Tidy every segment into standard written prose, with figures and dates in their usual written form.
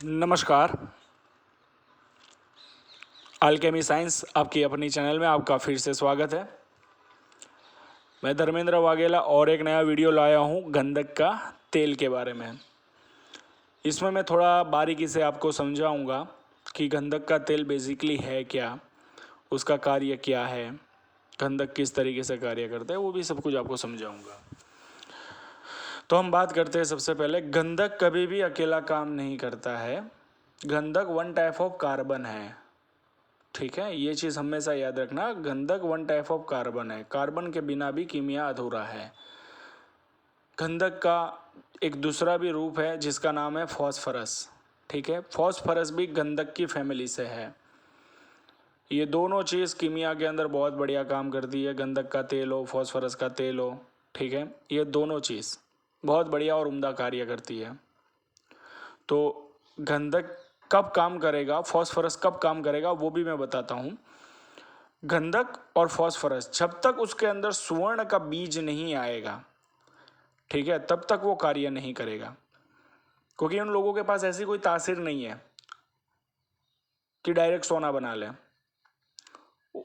नमस्कार। Alchemy science आपकी अपनी चैनल में आपका फिर से स्वागत है। मैं धर्मेंद्र वाघेला और एक नया वीडियो लाया हूँ गंधक का तेल के बारे में। इसमें मैं थोड़ा बारीकी से आपको समझाऊंगा कि गंधक का तेल बेसिकली है क्या, उसका कार्य क्या है, गंधक किस तरीके से कार्य करता है, वो भी सब कुछ आपको समझाऊंगा। तो हम बात करते हैं सबसे पहले, गंधक कभी भी अकेला काम नहीं करता है। गंधक वन टाइप ऑफ कार्बन है, ठीक है, ये चीज़ हमेशा याद रखना। गंधक वन टाइप ऑफ कार्बन है, कार्बन के बिना भी कीमिया अधूरा है। गंधक का एक दूसरा भी रूप है जिसका नाम है फॉस्फरस, ठीक है। फॉस्फरस भी गंधक की फैमिली से है। ये दोनों चीज़ कीमिया के अंदर बहुत बढ़िया काम करती है, गंधक का तेल हो, फॉस्फरस का तेल हो, ठीक है। ये दोनों चीज़ बहुत बढ़िया और उम्दा कार्य करती है। तो गंधक कब काम करेगा, फॉस्फरस कब काम करेगा, वो भी मैं बताता हूँ। गंधक और फॉस्फरस जब तक उसके अंदर सुवर्ण का बीज नहीं आएगा, ठीक है, तब तक वो कार्य नहीं करेगा। क्योंकि उन लोगों के पास ऐसी कोई तासीर नहीं है कि डायरेक्ट सोना बना लें।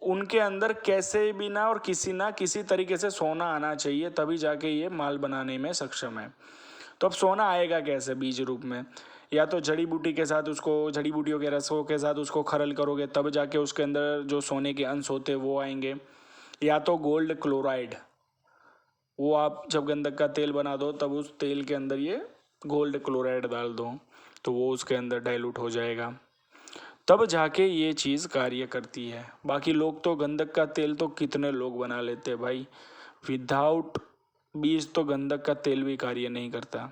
उनके अंदर कैसे भी ना और किसी तरीके से सोना आना चाहिए, तभी जाके ये माल बनाने में सक्षम है। तो अब सोना आएगा कैसे बीज रूप में? या तो जड़ी बूटी के साथ उसको, जड़ी बूटियों के रसों के साथ उसको खरल करोगे, तब जाके उसके अंदर जो सोने के अंश होते हैं वो आएंगे। या तो गोल्ड क्लोराइड, वो आप जब गंधक का तेल बना दो तब उस तेल के अंदर ये गोल्ड क्लोराइड डाल दो तो वो उसके अंदर डाइल्यूट हो जाएगा, तब जाके ये चीज़ कार्य करती है। बाकी लोग तो गंधक का तेल तो कितने लोग बना लेते हैं भाई, विदाउट बीज तो गंधक का तेल भी कार्य नहीं करता।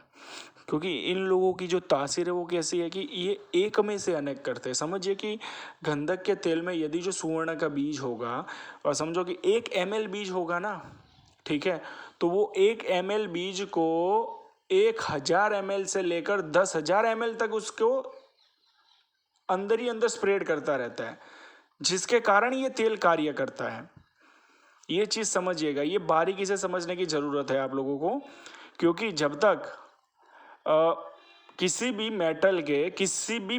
क्योंकि इन लोगों की जो तासीर है वो कैसी है कि ये एक में से अनेक करते हैं। समझिए कि गंधक के तेल में यदि जो सुवर्ण का बीज होगा, और समझो कि 1 ml बीज होगा ना, ठीक है, तो वो 1 ml बीज को 1000 ml से लेकर 10,000 ml तक उसको अंदर ही अंदर स्प्रेड करता रहता है, जिसके कारण ये तेल कार्य करता है। ये चीज़ समझिएगा, ये बारीकी से समझने की ज़रूरत है आप लोगों को। क्योंकि जब तक किसी भी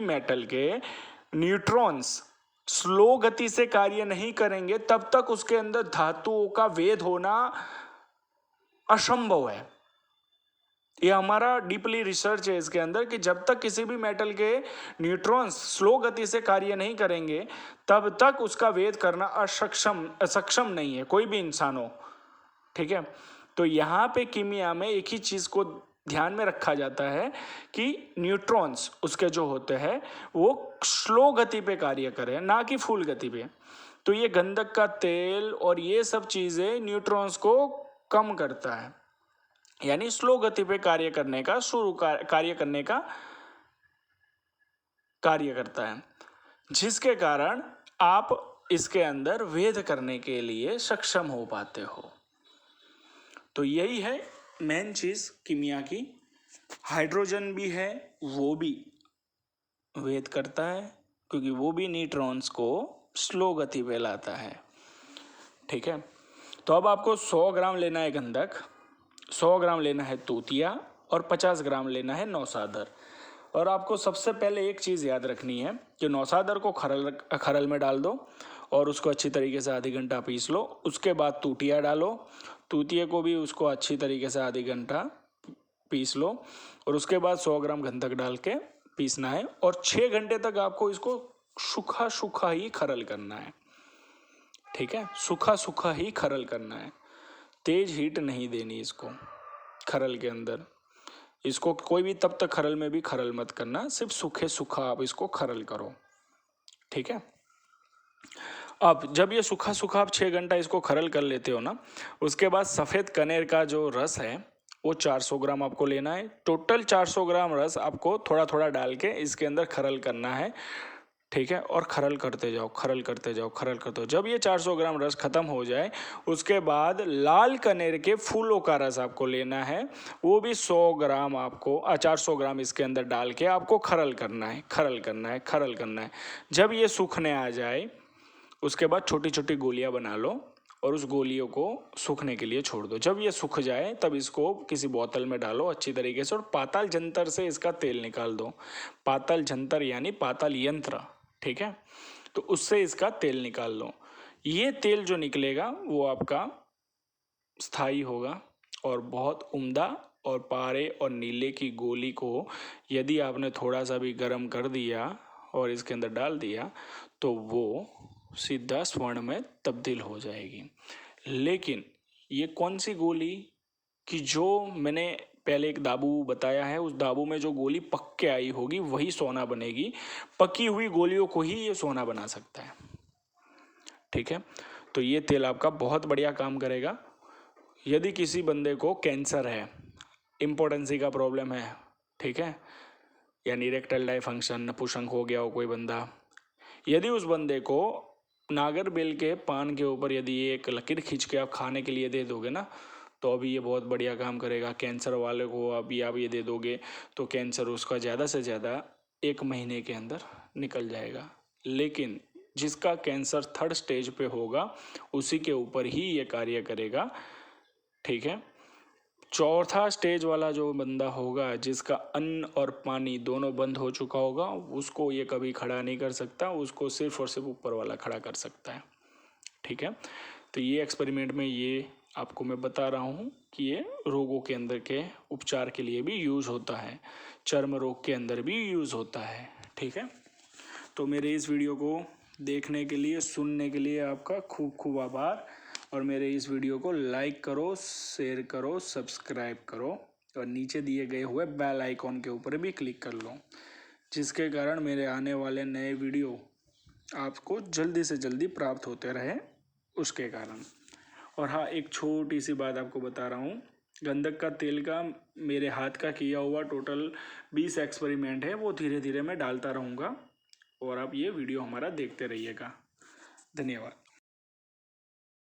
मेटल के न्यूट्रॉन्स स्लो गति से कार्य नहीं करेंगे, तब तक उसके अंदर धातुओं का वेद होना असंभव है। ये हमारा डीपली रिसर्च है इसके अंदर कि जब तक किसी भी मेटल के न्यूट्रॉन्स स्लो गति से कार्य नहीं करेंगे, तब तक उसका वेद करना असक्षम नहीं है कोई भी इंसान हो, ठीक है। तो यहाँ पे कीमिया में एक ही चीज़ को ध्यान में रखा जाता है कि न्यूट्रॉन्स उसके जो होते हैं वो स्लो गति पे कार्य करें, ना कि फुल गति पे। तो ये गंधक का तेल और ये सब चीज़ें न्यूट्रॉन्स को कम करता है, यानी स्लो गति पे कार्य करने का कार्य करने का कार्य करता है, जिसके कारण आप इसके अंदर वेद करने के लिए सक्षम हो पाते हो। तो यही है मेन चीज़ कीमिया की। हाइड्रोजन भी है, वो भी वेद करता है, क्योंकि वो भी न्यूट्रॉन्स को स्लो गति पे लाता है, ठीक है। तो अब आपको 100 ग्राम लेना है गंधक, 100 ग्राम लेना है तूतिया और 50 ग्राम लेना है नौसादर। और आपको सबसे पहले एक चीज़ याद रखनी है कि नौसादर को खरल में डाल दो और उसको अच्छी तरीके से आधी घंटा पीस लो। उसके बाद तूतिया डालो, तूतिया को भी उसको अच्छी तरीके से आधी घंटा पीस लो। और उसके बाद 100 ग्राम गंधक डाल के पीसना है और 6 घंटे तक आपको इसको सूखा सूखा ही खरल करना है, ठीक है। सूखा सूखा ही खरल करना है, तेज हीट नहीं देनी इसको खरल के अंदर। इसको कोई भी तब तक खरल में भी खरल मत करना, सिर्फ सूखे सूखा आप इसको खरल करो, ठीक है। अब जब ये सूखा सूखा आप 6 घंटा इसको खरल कर लेते हो ना, उसके बाद सफ़ेद कनेर का जो रस है वो 400 ग्राम आपको लेना है। टोटल 400 ग्राम रस आपको थोड़ा थोड़ा डाल के इसके अंदर खरल करना है, ठीक है। और खरल करते जाओ, खरल करते जाओ, खरल करते जाओ। जब ये 400 ग्राम रस खत्म हो जाए, उसके बाद लाल कनेर के फूलों का रस आपको लेना है, वो भी 100 ग्राम आपको 400 ग्राम इसके अंदर डाल के आपको खरल करना है, खरल करना है, खरल करना है। जब ये सूखने आ जाए, उसके बाद छोटी छोटी गोलियां बना लो और उस गोलियों को सूखने के लिए छोड़ दो। जब ये सूख जाए तब इसको किसी बोतल में डालो अच्छी तरीके से और पाताल जंतर से इसका तेल निकाल दो। पाताल जंतर यानी पाताल यंत्र, ठीक है, तो उससे इसका तेल निकाल लो। ये तेल जो निकलेगा वो आपका स्थायी होगा और बहुत उम्दा। और पारे और नीले की गोली को यदि आपने थोड़ा सा भी गर्म कर दिया और इसके अंदर डाल दिया तो वो सीधा स्वर्ण में तब्दील हो जाएगी। लेकिन ये कौन सी गोली कि जो मैंने पहले एक दाबू बताया है, उस दाबू में जो गोली पक के आई होगी वही सोना बनेगी। पकी हुई गोलियों को ही ये सोना बना सकता है, ठीक है। तो ये तेल आपका बहुत बढ़िया काम करेगा। यदि किसी बंदे को कैंसर है, इम्पोर्टेंसी का प्रॉब्लम है, ठीक है, यानी इरेक्टाइल डायफंक्शन, नपुंसक हो गया हो कोई बंदा, यदि उस बंदे को नागरबेल के पान के ऊपर यदि एक लकीर खींच के आप खाने के लिए दे दोगे ना, तो अभी ये बहुत बढ़िया काम करेगा। कैंसर वाले को अभी आप ये दे दोगे तो कैंसर उसका ज़्यादा से ज़्यादा 1 महीने के अंदर निकल जाएगा। लेकिन जिसका कैंसर 3rd स्टेज पे होगा उसी के ऊपर ही ये कार्य करेगा, ठीक है। 4था स्टेज वाला जो बंदा होगा, जिसका अन्न और पानी दोनों बंद हो चुका होगा, उसको ये कभी खड़ा नहीं कर सकता, उसको सिर्फ और सिर्फ ऊपर वाला खड़ा कर सकता है, ठीक है। तो ये एक्सपेरिमेंट में ये आपको मैं बता रहा हूँ कि ये रोगों के अंदर के उपचार के लिए भी यूज़ होता है, चर्म रोग के अंदर भी यूज़ होता है, ठीक है। तो मेरे इस वीडियो को देखने के लिए, सुनने के लिए आपका खूब खूब आभार। और मेरे इस वीडियो को लाइक करो, शेयर करो, सब्सक्राइब करो और नीचे दिए गए हुए बेल आइकॉन के ऊपर भी क्लिक कर लो, जिसके कारण मेरे आने वाले नए वीडियो आपको जल्दी से जल्दी प्राप्त होते रहे, उसके कारण। और हाँ, एक छोटी सी बात आपको बता रहा हूँ, गंधक का तेल का मेरे हाथ का किया हुआ टोटल 20 एक्सपेरिमेंट है, वो धीरे धीरे मैं डालता रहूँगा और आप ये वीडियो हमारा देखते रहिएगा। धन्यवाद।